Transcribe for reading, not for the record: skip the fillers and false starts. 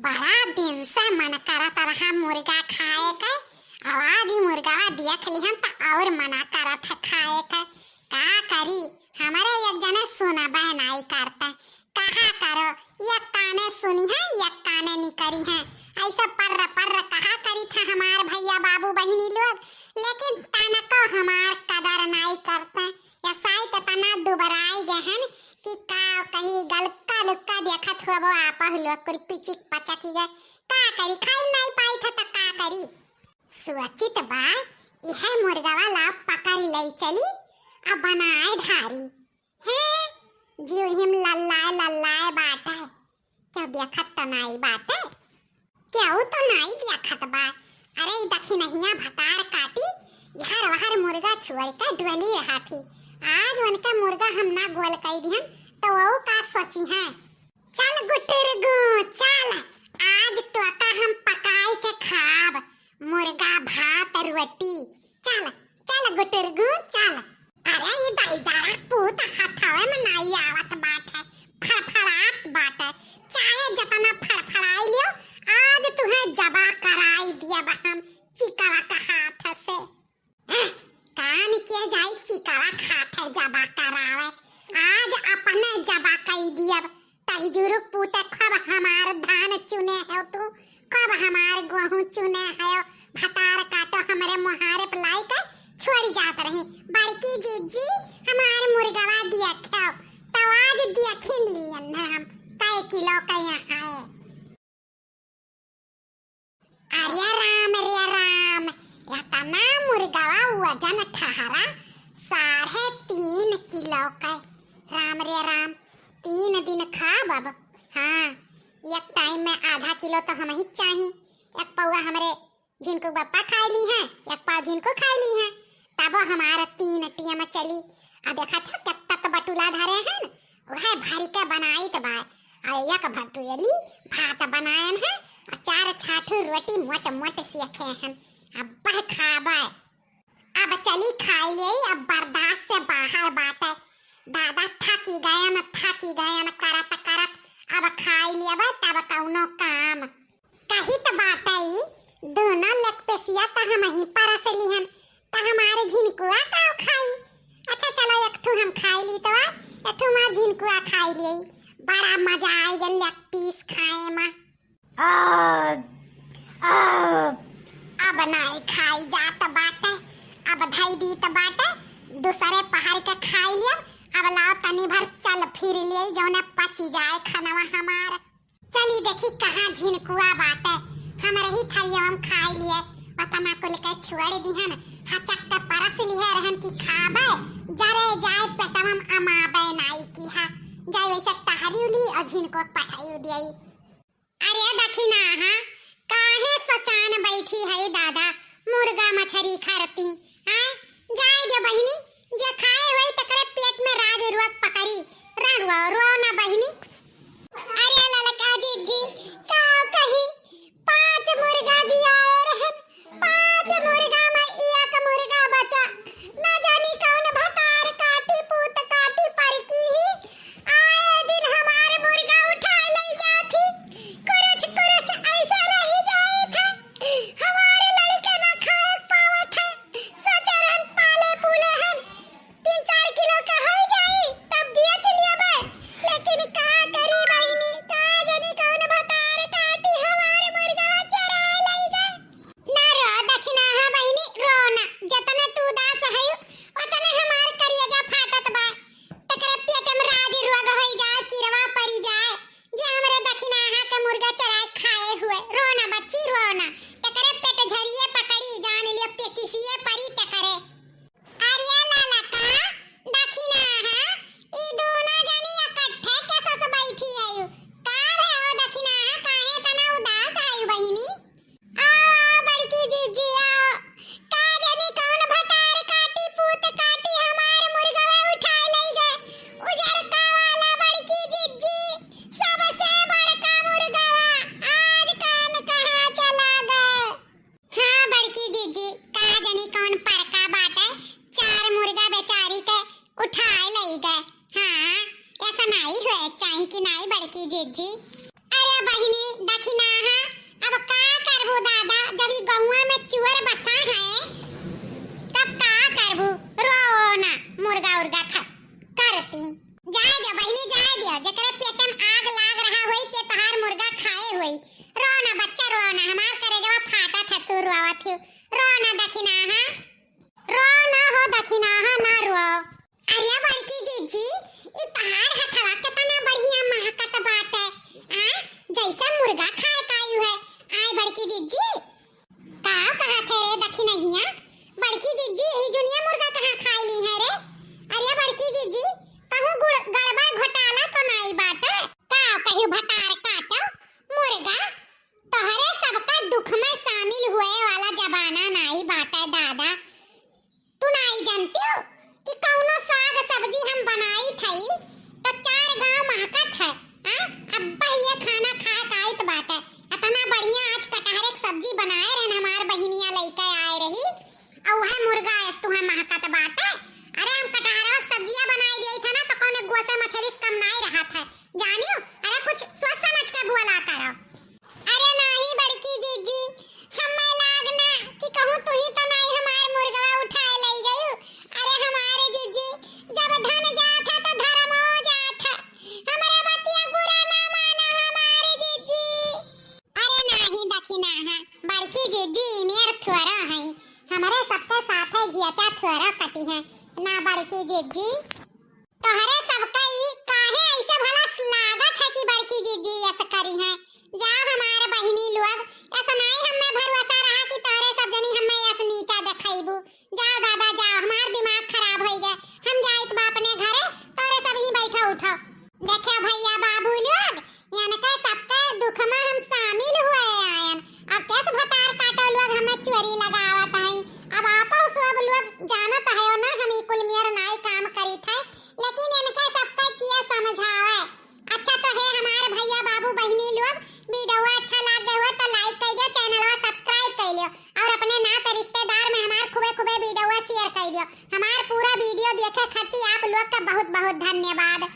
बड़ा दिन से मन करत रहा मुर्गा खाए के। आज ही मुर्गा देख लिहन तो और मना करत है खाए के। का करी, हमारे एक जने सुना बहनाई करता कहा करो, एक काने सुनी है एक काने नहीं करी है। ऐसा पर्र पर्र कहा करी था हमार भैया बाबू बहिनी लोग, लेकिन तनको हमार कदर नहीं करते। या साई तो तना दुबराई गहन कि का कहीं गलका लुक्का देखत हुआ वो आपा लोग कुल पिचिक पचकी गए। का करी, खाई नहीं पाई था तो का करी। सुचित बा यह मुर्गावा ला पकड़ लई चली अब बनाए धारी है। जीव हिम लल्लाए लल्लाए बाटे, क्या देखत तो नहीं बाटे, क्या तो नहीं देखत बा। अरे दखी नहिया भतार काटी यार वहर मुर्गा छोड़ के डोली रहा थी। आज उनका मुर्गा हम ना गोल कर दिहन तो वो का सोची है। चल गुटरगु चल, आज तो का हम पकाई के खाब मुर्गा भात रोटी। चल चल गुटरगु चल। अरे ये दाई जारा पूत हथावे में नहीं आवत बात है, फड़फड़ात बात है। चाहे जतना फड़फड़ाई लियो, आज तुम्हें जबा कराई दिया हम चिकवा का हाथ से। कान के जाई चिकवा खात है जबा करावे। आज अपने जबा कई दिया तहिजुरु पूते कब हमार धान चुने है तू, कब हमार गेहूं चुने है। भतार काटो हमारे मुहारे पलाई के छोड़ी जात रही। बड़की जीजी हमार मुर्गावा दिया खाओ तो आज दिया खिन लियन हम कई किलो के यहाँ है। अरे राम या तना मुर्गावा वजन ठहरा 3.5 किलो का। राम रे राम, 3 दिन खा अब। हाँ, एक टाइम में आधा किलो तो हम ही चाहिए। एक पौवा हमारे जिनको बप्पा खा ली है, एक पाव जिनको खा ली है, तब हमारा 3 टियम चली। अब देखा था कितना तो बटुला धरे हैं, वह भरी के बनाई तो बा। और एक भटुली भात बनायन है और 4 छाठू रोटी मोट मोट सेके हैं। अब बह खाबा अब चली खाई ले। अब बर्दाश्त से बाहर बाटे। दादा थकी गए न करत करत अब खाई लिया बा तब कौनो काम कही तो बाटे। दोनों लक पेसिया तो हम ही परस लिहन तो हमारे झिनकुआ का खाई। अच्छा चलो एक ठू हम खाई ली तो एक ठू मां झिनकुआ खाई ली। बड़ा मजा आई गल लक पीस खाए में। अब नहीं खाई जात बाटे, अब धई दी तो बाटे दूसरे पहाड़ के खाई लिया। अब लाओ तनी भर चल फिर लिए जौने पची जाए खानवा हमार। चली देखी कहाँ झिनकुआ बाटे, हम रही थलिया हम खाई लिए पतना को लेके छोड़ दिहन। हचक के परस लिए रहन की खाबे जरे जाए पेटवम अमाबे नाई की हा जाए वैसे टहरी ली और झिनको पठाई दिई। अरे दखिना हां काहे सचान बैठी है दादा मुर्गा मछरी खरती हां। जाए दे बहिनी, जे खाए होई तकरे पेट में राज रुआ पकड़ी रणवा रो ना बहिनी। अरे ललका जी का कही 5 मुर्गा दिया रहन, 5 मुर्गा में एक मुर्गा बचा। ना जानी कौन भतार काटी पूत काटी पलकी ही आए दिन हमारे मुर्गा उठा ले जाती। कुछ ऐसा रही जाए था हमारे लड़के ना खाए पावत है। सोचरन पाले पुले हन 3-4 किलो का हो जाए तब बेच लिया बे, लेकिन का जैसा मुर्गा खाए कायू है। आए बड़की जिज्जी का कहा थे रे दखी नहीं है बड़की जिज्जी ही दुनिया मुर्गा कहाँ खाई ली है रे। अरे बड़की जिज्जी कहूँ गड़बड़ घोटाला तो नहीं बाटे का कहीं भटार काटो मुर्गा तोहरे सबका दुख में शामिल हुए वाला जमाना नहीं बाटे दादा। तू नहीं जानती हो कि कौनो साग सब्जी हम बनाई थई तो 4 गांव महकत है। अब्बा ये खाना खाए काइत बाटे इतना बढ़िया आज कटहर एक सब्जी बनाए रहन हमार बहिनिया लेके आए रही और वह मुर्गा तुहा महकत बाटे। अरे हम कटहरवा सब्जियां बनाई दी था ना तो कौन गोसे मछली कम नहीं रहा था जानियो। अरे कुछ सोच समझ के बोला करो। अरे नहीं बड़की जीजी हमें लागना कि कहूं तू ही तो नहीं हमार मुर्गा उठाए ले गई। अरे हमारे जीजी जब धन जात है तो धर्म हो जात है हमारे बतिया बुरा ना माना हमारे जीजी। अरे नहीं दखिना है बड़की जीजी मेर खुरा है हमारे सबके साथ है घियाचा खुरा कटी है ना बड़की जीजी तोहरे सबका ई काहे ऐसे भला लागत है कि बड़की जीजी ऐसा करी है। जाओ हमारे बहिनी लोग ऐसा नहीं हमें भरोसा रहा कि तोरे सब जनी हमें ऐसा नीचा दिखाईबू। जाओ दादा जाओ हमार दिमाग खराब हो गया हम जाइत बा अपने घरे तोरे सब ही बैठा उठो। देखिए भैया बाबू लोग यानी के सबके दुख में हम शामिल हुए आयन। अब कैसे भटार काटो लोग हमें चोरी लगावत है। अब आपो सब लोग जानत है ना हम ई कुल मेर नाई काम करी थे लेकिन इनके सबके किया समझावे। अच्छा तो है हमारे भैया बाबू बहिनी लोग वीडियो अच्छा लग गया तो लाइक कर दियो चैनल सब्सक्राइब कर लियो और अपने नाते रिश्तेदार में हमार खूबे वीडियो शेयर कर दियो। हमार पूरा वीडियो देखे खातिर आप लोग का बहुत बहुत धन्यवाद।